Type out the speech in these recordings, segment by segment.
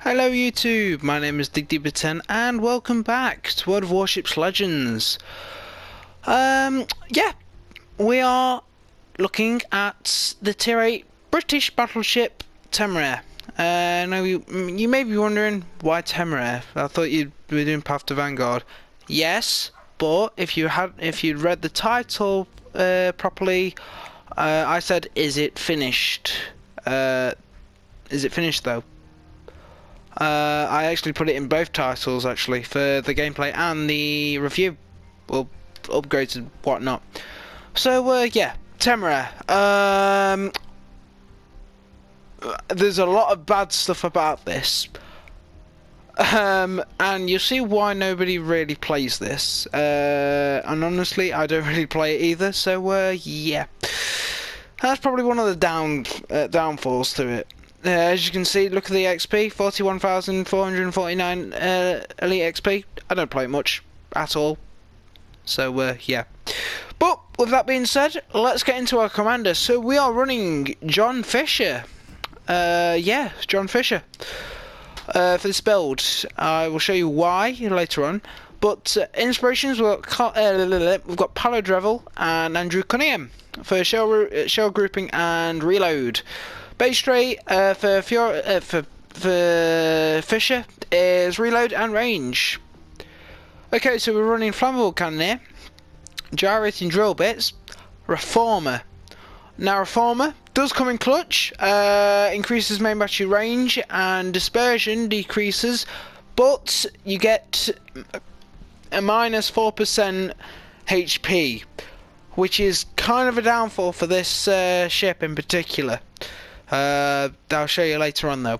Hello YouTube, my name is DigDeeper10 and welcome back to World of Warships Legends. Yeah, we are looking at the Tier 8 British battleship Temeraire. Now you may be wondering why Temeraire. I thought you'd be doing Path to Vanguard. Yes, but if you'd read the title properly, I said, is it finished? Is it finished though? I actually put it in both titles actually for the gameplay and the review, or upgrades and whatnot. So yeah, Temeraire. There's a lot of bad stuff about this, and you'll see why nobody really plays this. And honestly, I don't really play it either. So yeah, that's probably one of the downfalls to it. As you can see, look at the XP, 41,449 elite XP. I don't play it much at all. So yeah. But with that being said, let's get into our commander. So we are running John Fisher. Yeah, John Fisher. For this build, I will show you why later on. But inspirations, we've got Paolo Dreville and Andrew Cunningham for shell grouping and reload. Base rate for Fisher is reload and range. Okay, so we're running flammable cannoneer, gyrating drill bits, reformer. Now reformer does come in clutch, increases main battery range and dispersion decreases, but you get a minus 4% HP, which is kind of a downfall for this ship in particular. I'll show you later on though.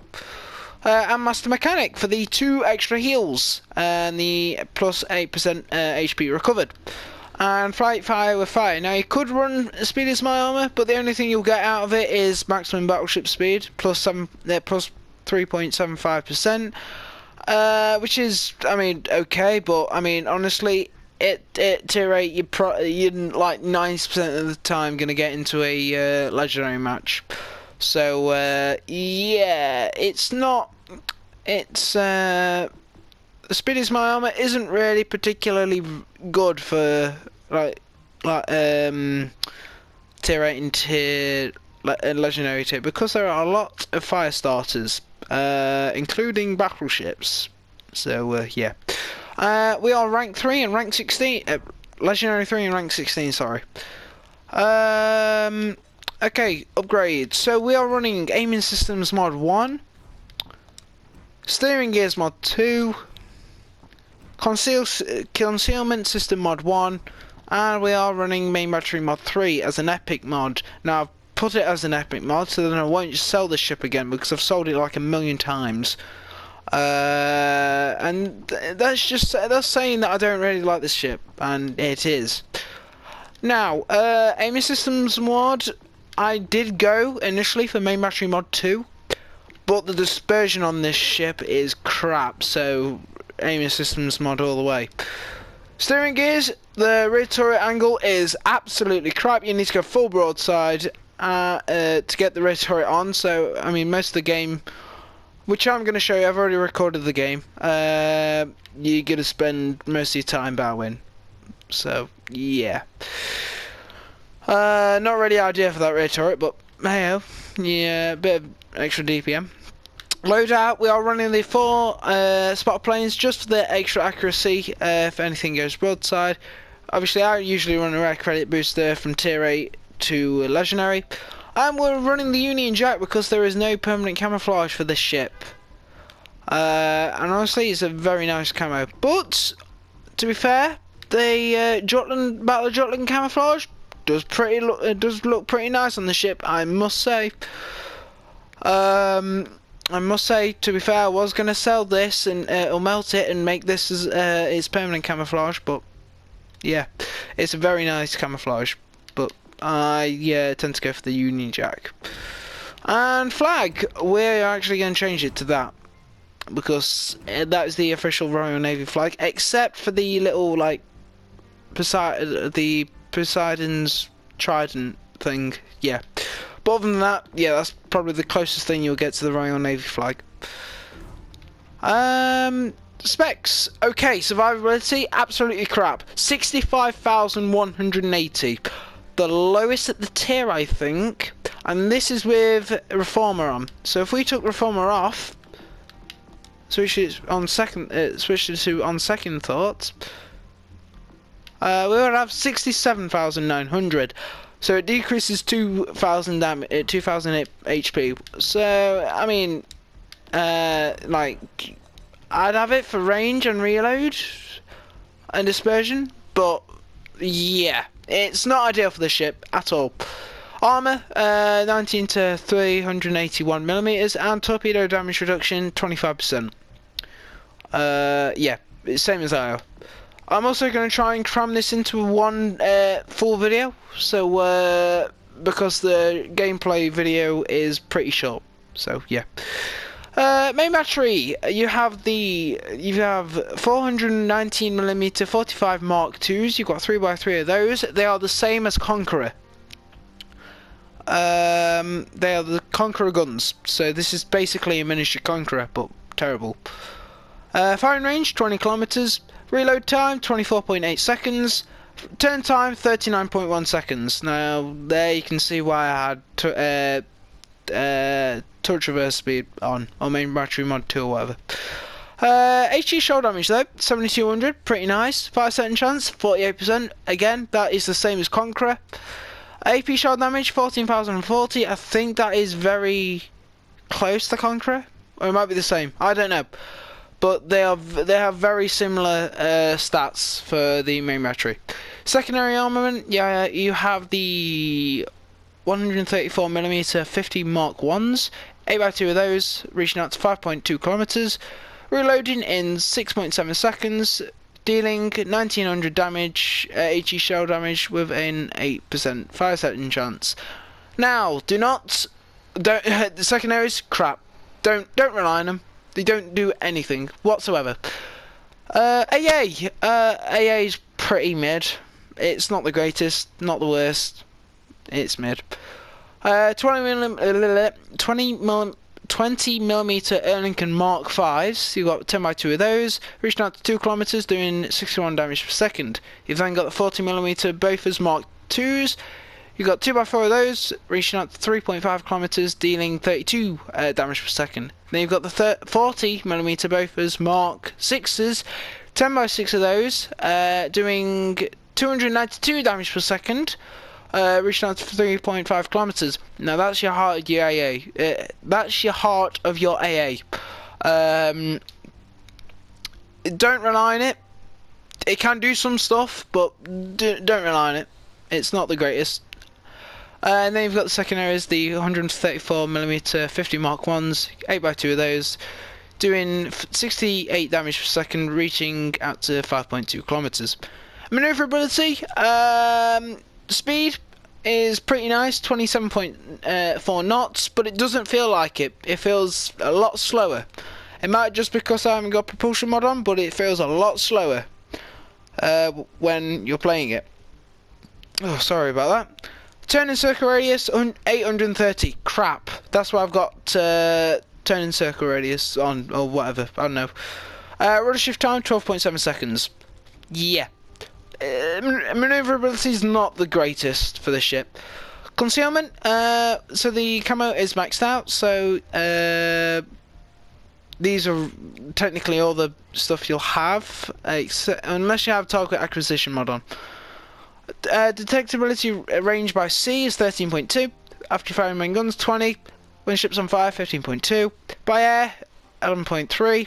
And Master Mechanic for the 2 extra heals and the plus 8% HP recovered. And Flight Fire with Fire. Now you could run Speed is My Armour, but the only thing you'll get out of it is maximum battleship speed plus 3.75%, which is, I mean, okay, but I mean honestly, at tier 8 you're like 90% of the time gonna get into a legendary match. So yeah, Speed is My Armour isn't really particularly good for like tier 8 and tier legendary tier, because there are a lot of fire starters, including battleships. So yeah, we are rank 3 and rank 16, legendary 3 and rank 16. Sorry. Okay, upgrade. So we are running aiming systems mod 1, steering gears mod 2, concealment system mod 1, and we are running main battery mod 3 as an epic mod. Now I've put it as an epic mod so that I won't sell this ship again, because I've sold it like 1,000,000 times. And that's saying that I don't really like this ship, and it is. Now, aiming systems mod, I did go initially for main battery mod 2, but the dispersion on this ship is crap, so aiming systems mod all the way. Steering gears, the rear turret angle is absolutely crap. You need to go full broadside to get the rear turret on. So I mean, most of the game, which I'm going to show you, I've already recorded the game, you're going to spend most of your time bowing. So yeah. Not really ideal for that rear turret, but hey-ho, yeah, a bit of extra DPM. Loadout, we are running the 4 spot planes just for the extra accuracy if anything goes broadside. Obviously, I usually run a rare credit booster from tier 8 to legendary. And we're running the Union Jack because there is no permanent camouflage for this ship. And honestly, it's a very nice camo. But, to be fair, the Battle of Jutland camouflage does look pretty nice on the ship, I must say. I must say, to be fair, I was going to sell this and or melt it and make this as its permanent camouflage, but yeah, it's a very nice camouflage. But I tend to go for the Union Jack. And flag, we're actually going to change it to that, because that is the official Royal Navy flag, except for the little like Poseidon's trident thing, yeah. But other than that, yeah, that's probably the closest thing you'll get to the Royal Navy flag. Specs. Okay, survivability, absolutely crap. 65,180. The lowest at the tier, I think. And this is with Reformer on. So if we took Reformer off, switch it to on second thoughts, we would have 67,900. So it decreases 2,000 damage, 2,000 HP. So I mean, like, I'd have it for range and reload and dispersion, but yeah, it's not ideal for the ship at all. Armor, 19 to 381 millimeters, and torpedo damage reduction 25%. Yeah, it's same as IO. I'm also going to try and cram this into one full video, so because the gameplay video is pretty short. So yeah. Main battery. You have 419mm 45 Mark IIs. You've got 3x3 of those. They are the same as Conqueror. They are the Conqueror guns. So this is basically a miniature Conqueror, but terrible. Firing range 20 kilometers. Reload time 24.8 seconds. Turn time 39.1 seconds. Now there you can see why I had touch reverse speed on, or main battery mod 2 or whatever. HG shell damage though, 7200, pretty nice. 5% chance, 48%. Again, that is the same as Conqueror. AP shell damage 14,040. I think that is very close to Conqueror, or it might be the same. I don't know. But they have very similar stats for the main battery. Secondary armament, yeah, you have the 134mm 50 Mark 1s, 8x2 of those, reaching out to 5.2 kilometers, reloading in 6.7 seconds, dealing 1900 damage, HE shell damage with an 8% 5% chance. Now, don't the secondaries crap. Don't rely on them. They don't do anything whatsoever. AA is pretty mid. It's not the greatest, not the worst. It's mid. 20mm Erlincoln Mark 5s. You've got 10x2 of those, reaching out to 2 kilometers, doing 61 damage per second. You've then got the 40mm Bofors Mark 2s. You've got 2x4 of those, reaching out to 3.5 kilometers, dealing 32 damage per second. Then you've got the 40mm Bofors Mark 6s, 10x6 of those, doing 292 damage per second, reaching out to 3.5 kilometers. Now that's your heart of your AA. That's your heart of your AA. Don't rely on it. It can do some stuff, but don't rely on it. It's not the greatest. And then you've got the secondaries, the 134mm 50 Mark 1s, 8x2 of those, doing 68 damage per second, reaching out to 5.2 kilometers. Maneuverability, speed is pretty nice, 27.4 knots, but it doesn't feel like it. It feels a lot slower. It might just because I haven't got propulsion mod on, but it feels a lot slower when you're playing it. Oh, sorry about that. Turning circle radius 830. Crap. That's why I've got turning circle radius on, or whatever. I don't know. Rudder shift time 12.7 seconds. Yeah. Maneuverability is not the greatest for the ship. Concealment. So the camo is maxed out. So these are technically all the stuff you'll have, unless you have target acquisition mod on. Detectability range by sea is 13.2. After firing main guns 20. When ships on fire 15.2. By air 11.3.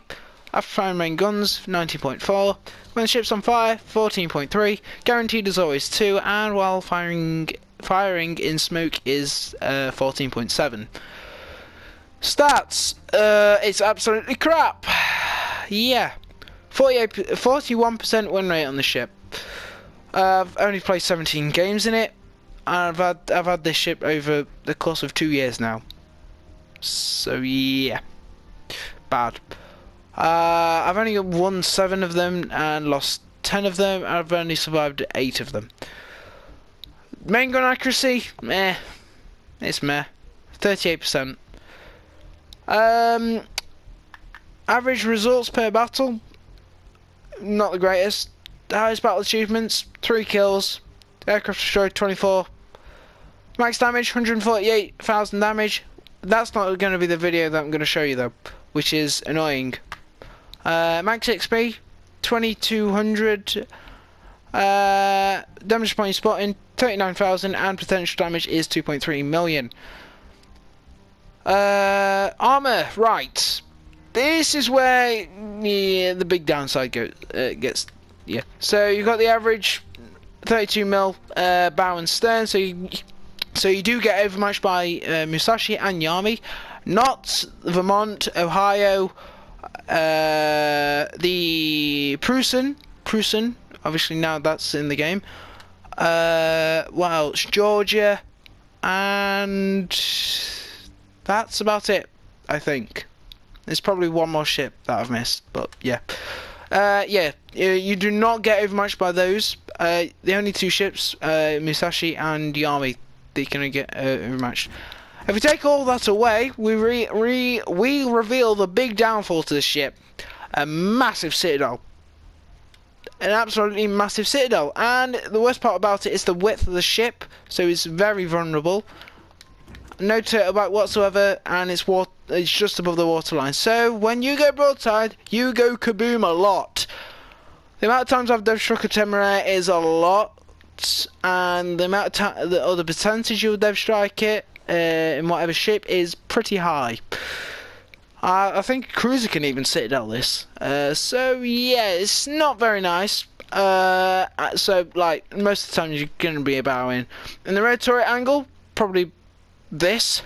After firing main guns 19.4. When ships on fire 14.3. Guaranteed as always 2. And while firing in smoke is 14.7. Stats. It's absolutely crap. Yeah. 41% win rate on the ship. I've only played 17 games in it, and I've had this ship over the course of 2 years now. So yeah, bad. I've only won 7 of them and lost 10 of them. And I've only survived 8 of them. Main gun accuracy, meh. It's meh. 38%. Average results per battle, not the greatest. The highest battle achievements, 3 kills. Aircraft destroyed, 24. Max damage, 148,000 damage. That's not going to be the video that I'm going to show you though, which is annoying. Max XP, 2200. Damage point spotting, 39,000, and potential damage is 2.3 million. Armor, right. This is where the big downside gets. Yeah. So you got the average 32 mil bow and stern. So you do get overmatched by Musashi and Yami, not Vermont, Ohio, the Prussian. Obviously now that's in the game. What else? Georgia, and that's about it. I think. There's probably one more ship that I've missed, but yeah. You do not get overmatched by those. The only 2 ships, Musashi and Yami, they can get overmatched. If we take all that away, we reveal the big downfall to this ship. A massive citadel. An absolutely massive citadel. And the worst part about it is the width of the ship, so it's very vulnerable. No turtle back whatsoever, and it's just above the waterline. So when you go broadside, you go kaboom a lot. The amount of times I've dev struck a Temeraire is a lot, and the amount of the percentage you'll dev strike it in whatever ship is pretty high. I think a cruiser can even citadel this. So yeah, it's not very nice. So like most of the time you're going to be bowing. In the red turret angle, probably this.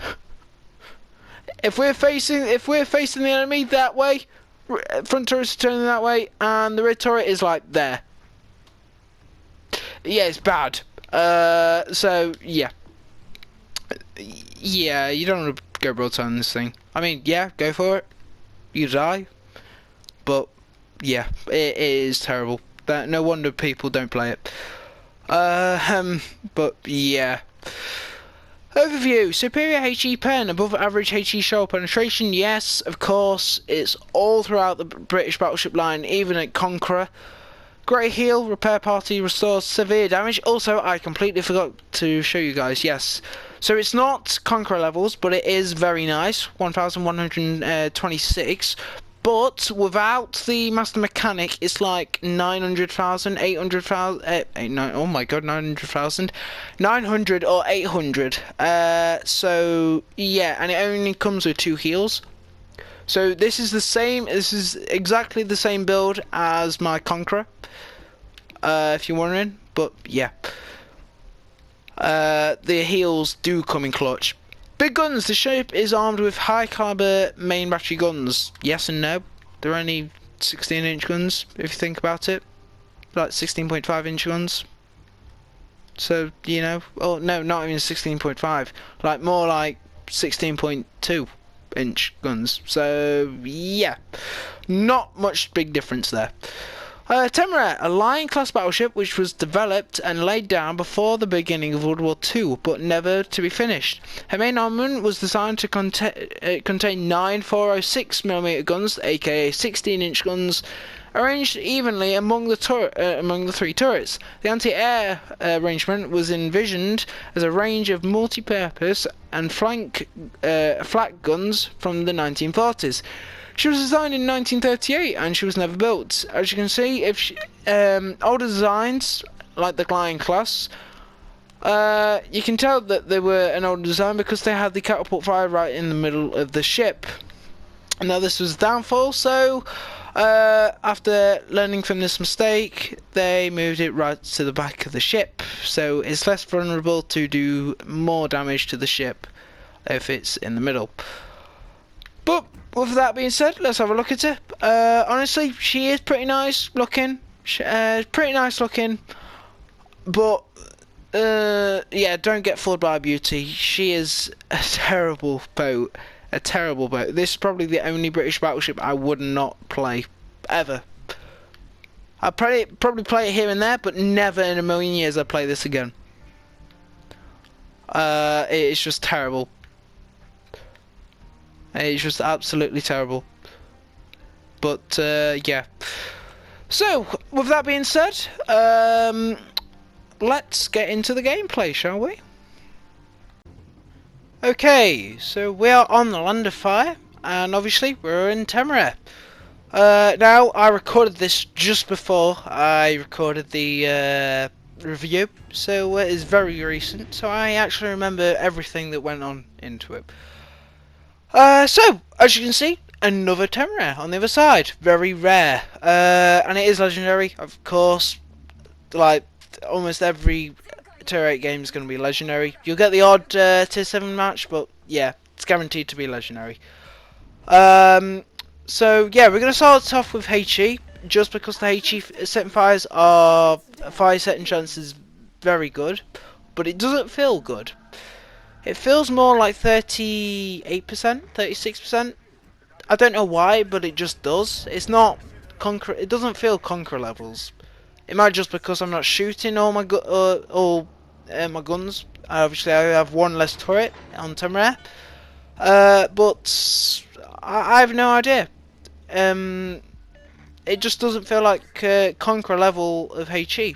If we're facing the enemy that way, front turret's turning that way, and the red turret is like there. Yeah, it's bad. So yeah, you don't want to go broadside on this thing. I mean, yeah, go for it. You die, but yeah, it is terrible. No wonder people don't play it. But yeah. Overview: superior HE pen, above average HE shell penetration. Yes, of course, it's all throughout the British battleship line, even at Conqueror. Great heal, repair party restores severe damage. Also, I completely forgot to show you guys. Yes, so it's not Conqueror levels, but it is very nice. 1,126. But without the master mechanic, it's like 900,000, 800,000. Oh my god, 900,000, 900 or 800. So yeah, and it only comes with 2 heals. So this is the same. This is exactly the same build as my Conqueror, if you're wondering. But yeah, the heals do come in clutch. Big guns. The ship is armed with high caliber main battery guns. Yes and no. They're only 16-inch guns, if you think about it. Like 16.5-inch guns. So, you know, oh no, not even 16.5. Like more like 16.2-inch guns. So, yeah. Not much big difference there. Temeraire, a Lion-class battleship which was developed and laid down before the beginning of World War II, but never to be finished. Her main armament was designed to contain 9 406mm guns, aka 16-inch guns, arranged evenly among the 3 turrets. The anti-air arrangement was envisioned as a range of multi-purpose and flak guns from the 1940s. She was designed in 1938 and she was never built. As you can see, older designs, like the Lion class, you can tell that they were an older design because they had the catapult fire right in the middle of the ship. Now this was downfall, so after learning from this mistake, they moved it right to the back of the ship, so it's less vulnerable to do more damage to the ship if it's in the middle. But with that being said, let's have a look at her. Honestly, she is pretty nice looking. But yeah, don't get fooled by her beauty. She is a terrible boat. This is probably the only British battleship I would not play ever. I'd probably play it here and there, but never in a million years I'd play this again. It's just terrible. It's just absolutely terrible. But yeah. So with that being said, let's get into the gameplay, shall we? Okay, so we are on the Land of Fire, and obviously we're in Temeraire. Now, I recorded this just before I recorded the review, so it is very recent, so I actually remember everything that went on into it. So, as you can see, another Temeraire on the other side. Very rare. And it is legendary, of course. Like, almost every Tier 8 game is going to be legendary. You'll get the odd Tier 7 match, but yeah, it's guaranteed to be legendary. So yeah, we're going to start off with HE, just because the HE setting fires are fire setting chances very good, but it doesn't feel good. It feels more like 38%, 36%. I don't know why, but it just does. It's not conquer. It doesn't feel conqueror levels. It might just because I'm not shooting all my my guns. Obviously, I have one less turret on Temeraire. But I have no idea. It just doesn't feel like Conqueror level of HE.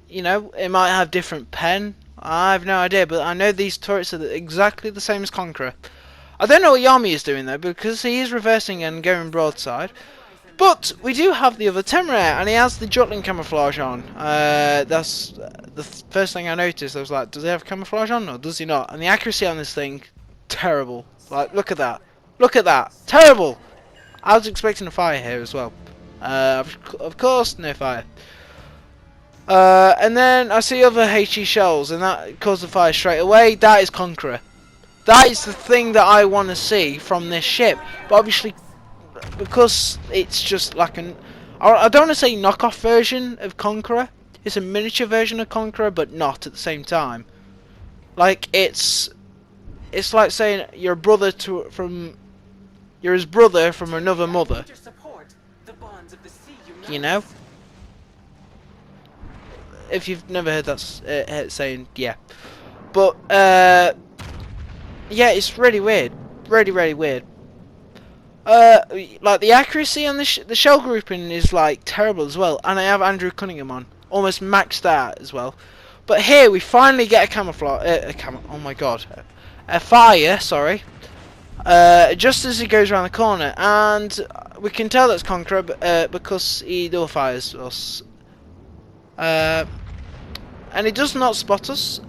You know, it might have different pen. I have no idea, but I know these turrets are exactly the same as Conqueror. I don't know what Yami is doing though, because he is reversing and going broadside. But we do have the other Temeraire, and he has the Jutling camouflage on. That's the first thing I noticed. I was like, does he have camouflage on, or does he not? And the accuracy on this thing, terrible. Like, look at that. Look at that. Terrible. I was expecting a fire here as well. Of course, no fire. And then I see other HE shells, and that caused the fire straight away. That is Conqueror. That is the thing that I want to see from this ship. But obviously, because it's just like I don't want to say knockoff version of Conqueror. It's a miniature version of Conqueror, but not at the same time. Like it's like saying you're his brother from another mother. You know? If you've never heard that saying, yeah. But yeah, it's really weird, really weird. Like the accuracy on the shell grouping is like terrible as well, and I have Andrew Cunningham on, almost maxed out as well. But here we finally get a camouflage, oh my god, a fire, sorry, just as he goes around the corner, and we can tell that's Conqueror because he double fires us, and he does not spot us,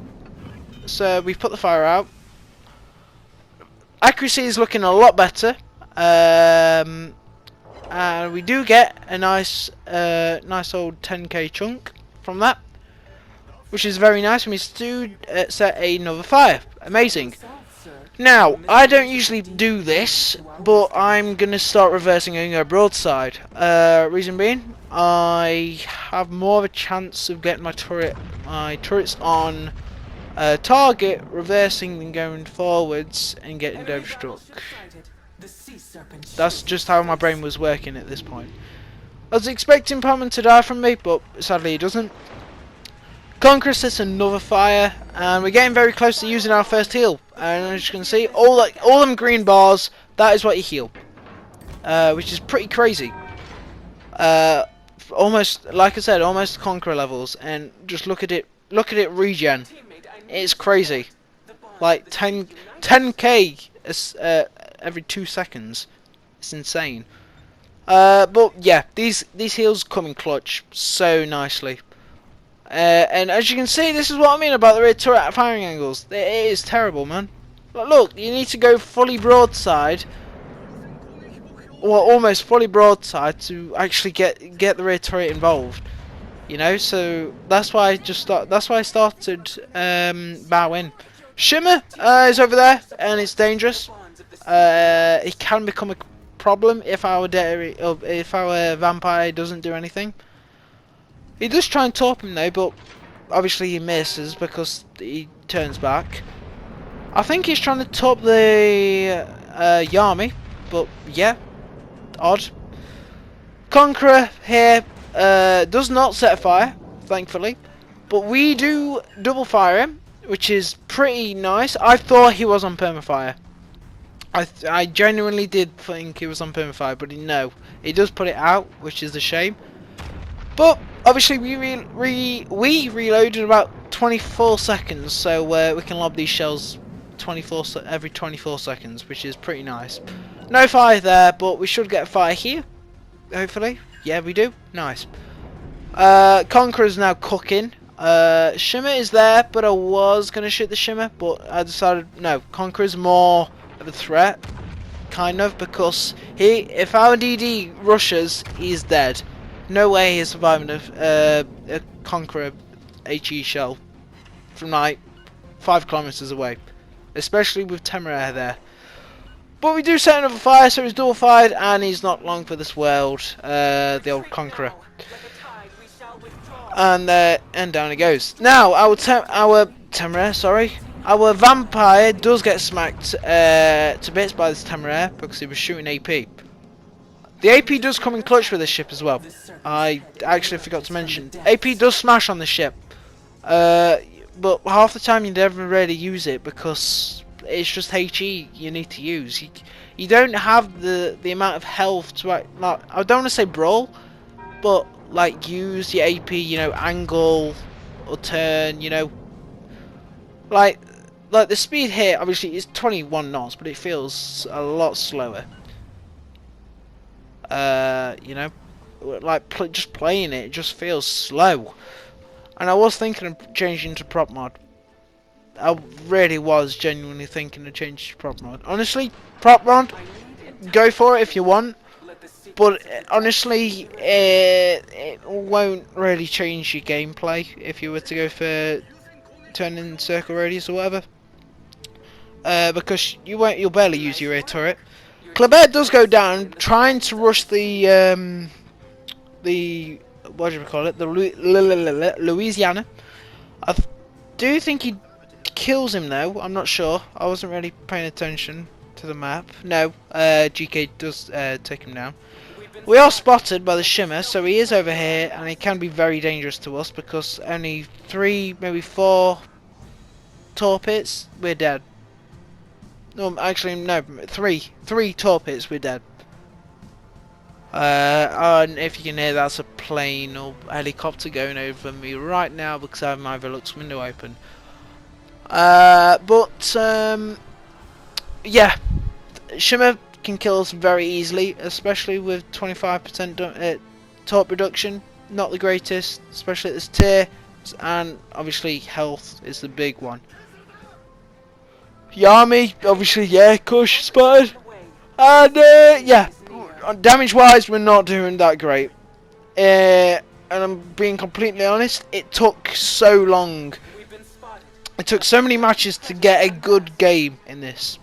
so we put the fire out. Accuracy is looking a lot better. And we do get a nice old 10k chunk from that, which is very nice. And we do set another fire. Amazing. Now, I don't usually do this, but I'm gonna start reversing and go broadside. Reason being, I have more of a chance of getting my turrets on target, reversing than going forwards and getting overstruck. That's just how my brain was working at this point. I was expecting Palman to die from me, but sadly he doesn't. Conqueror sets another fire, and we're getting very close to using our first heal. And as you can see, all them green bars, that is what you heal, which is pretty crazy. Almost, like I said, almost Conqueror levels, and just look at it regen. It's crazy, like 10k every 2 seconds. It's insane. But yeah, these heals come in clutch so nicely. And as you can see, this is what I mean about the rear turret firing angles. It is terrible, man. But look, you need to go fully broadside, or almost fully broadside, to actually get the rear turret involved. You know, so that's why I started bowing. Shimmer is over there, and it's dangerous. It can become a problem if our vampire doesn't do anything. He does try and top him though, but obviously he misses because he turns back. I think he's trying to top the Yami, but yeah, odd. Conqueror here does not set a fire, thankfully, but we do double fire him, which is pretty nice. I thought he was on permafire. I genuinely did think it was on perma 5, but no, it does put it out, which is a shame. But obviously we reloaded in about 24 seconds, so we can lob these shells every 24 seconds, which is pretty nice. No fire there, but we should get a fire here, hopefully. Yeah, we do. Nice. Conqueror's now cooking. Shimmer is there, but I was gonna shoot the Shimmer, but I decided no. Conqueror's more of a threat, kind of, because if our DD rushes, he's dead. No way he's surviving a Conqueror HE shell from like 5 kilometers away, especially with Temeraire there. But we do set another fire, so he's double fired, and he's not long for this world. The old Conqueror. And down it goes. Now our Temeraire, sorry, our vampire does get smacked to bits by this Temeraire because he was shooting AP. The AP does come in clutch with this ship as well. I actually forgot to mention. AP does smash on the ship, but half the time you never really use it because it's just HE you need to use. You don't have the amount of health to like, I don't want to say brawl, but like use your AP, you know, angle or turn, you know, like the speed here obviously is 21 knots, but it feels a lot slower. You know, like just playing it just feels slow. And I was thinking of changing to prop mod. I really was genuinely thinking of changing to prop mod. Honestly, prop mod, go for it if you want. But honestly, it won't really change your gameplay if you were to go for turning circle radius or whatever. Because you'll barely use your rear turret. Kleber does go down, trying to rush the what do we call it? The Louisiana. I do think he kills him though. I'm not sure. I wasn't really paying attention to the map. No, GK does take him down. We are spotted by the Shimmer, so he is over here, and he can be very dangerous to us because only 3, maybe 4 torpedoes, we're dead. No, actually, no, 3 torpedoes, we're dead. And if you can hear, that's a plane or helicopter going over me right now because I have my Velux window open. Yeah, Shimmer can kill us very easily, especially with 25% torp reduction. Not the greatest, especially at this tier, and obviously health is the big one. Yami, obviously, yeah, Kush spotted, and yeah, damage wise we're not doing that great, and I'm being completely honest, it took so long, it took so many matches to get a good game in this.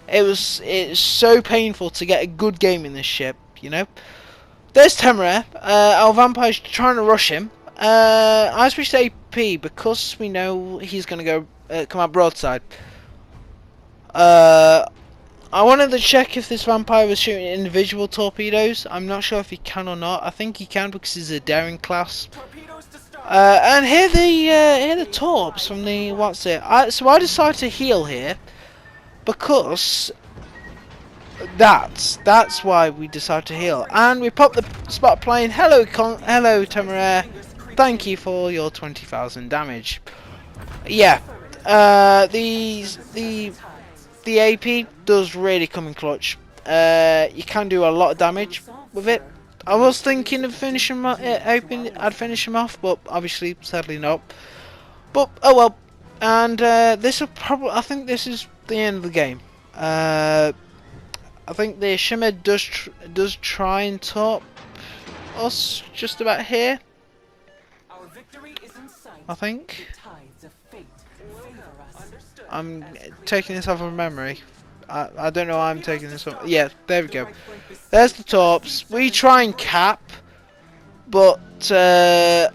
It's so painful to get a good game in this ship, you know. There's Temeraire, our vampire's trying to rush him. I switched to AP because we know he's going to go come out broadside. I wanted to check if this vampire was shooting individual torpedoes. I'm not sure if he can or not. I think he can because he's a daring class. And here the torps from the so I decided to heal here because that's why we decided to heal. And we popped the spot plane. Hello Temeraire. Thank you for your 20,000 damage. Yeah. The AP does really come in clutch. You can do a lot of damage with it. I was thinking of finishing hoping I'd finish him off, but obviously, sadly not. But oh well. And this will probably, I think this is the end of the game. I think the Shimmer does try and top us just about here. I think. I'm taking this off of memory. I don't know why I'm taking this off. Yeah, there we go. There's the torps. We try and cap, but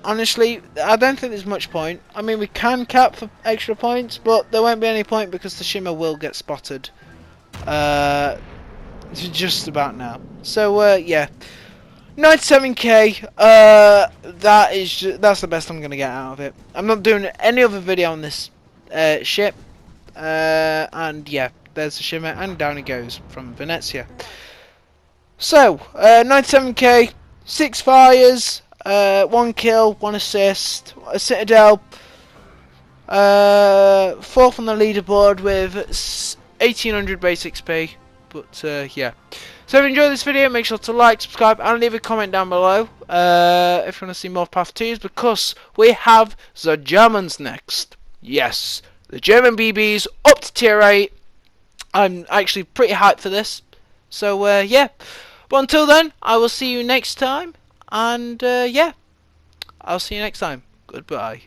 honestly, I don't think there's much point. I mean, we can cap for extra points, but there won't be any point because the Shimmer will get spotted. Just about now. So yeah, 97k. That's the best I'm gonna get out of it. I'm not doing any other video on this ship. And yeah, there's the shimmer, and down he goes from Venezia. So, 97k, 6 fires, 1 kill, 1 assist, a citadel, 4th on the leaderboard with 1800 base XP. But yeah. So if you enjoyed this video, make sure to like, subscribe, and leave a comment down below if you want to see more Path 2s, because we have the Germans next. Yes, the German BBs up to tier 8. I'm actually pretty hyped for this. So yeah. But until then, I will see you next time. And yeah, I'll see you next time. Goodbye.